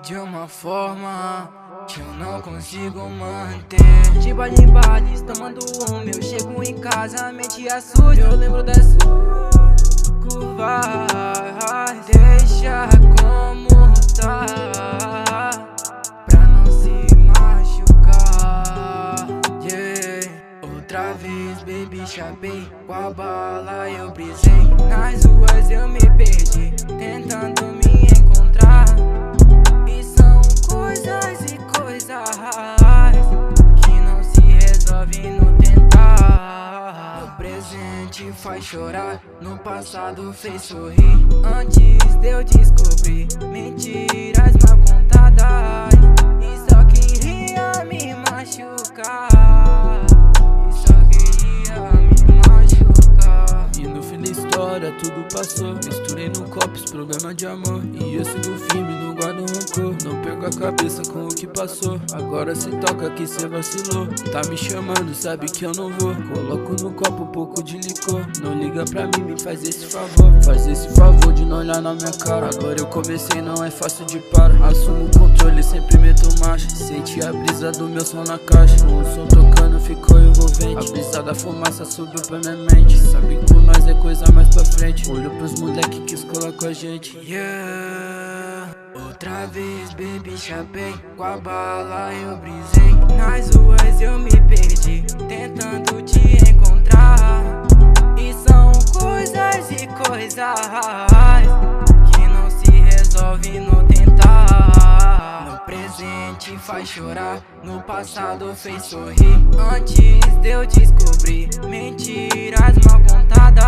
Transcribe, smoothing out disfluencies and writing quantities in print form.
de uma forma que eu não consigo manter. De baile em baile, tomando uma, eu chego em casa, a mente assusta. Eu lembro das suas curvas, deixa como tá, pra não se machucar. Yeah. Outra vez, baby, chapei, com a bala eu brisei. Nas ruas eu me perdi, tentando me encontrar. E são coisas e coisas que não se resolvem no tentar. No presente faz chorar, no passado fez sorrir. Antes de eu descobrir mentiras mal contadas, e só queria me machucar, e só queria me machucar. E no fim da história tudo passou, misturei no copo os problemas de amor. E eu sigo firme, não guardo rancor, não perco a cabeça com o que passou. Agora se toca que cê vacilou, tá me chamando, sabe que eu não vou. Coloco no copo um pouco de licor, não liga pra mim, me faz esse favor. Faz esse favor de não olhar na minha cara. Agora eu comecei, não é fácil de parar. Assumo o controle, sempre meto marcha. Senti a brisa do meu som na caixa, com o som tocando ficou envolvente. A brisa da fumaça subiu pra minha mente, sabe que com nós é coisa mais pra frente. Olho pros moleque que escola com a gente. Yeah. Outra vez, baby, chapei, com a bala eu brisei. Nas ruas eu me perdi, tentando te encontrar. E são coisas e coisas que não se resolvem no tentar. No presente faz chorar, no passado fez sorrir. Antes de eu descobrir mentiras mal contadas,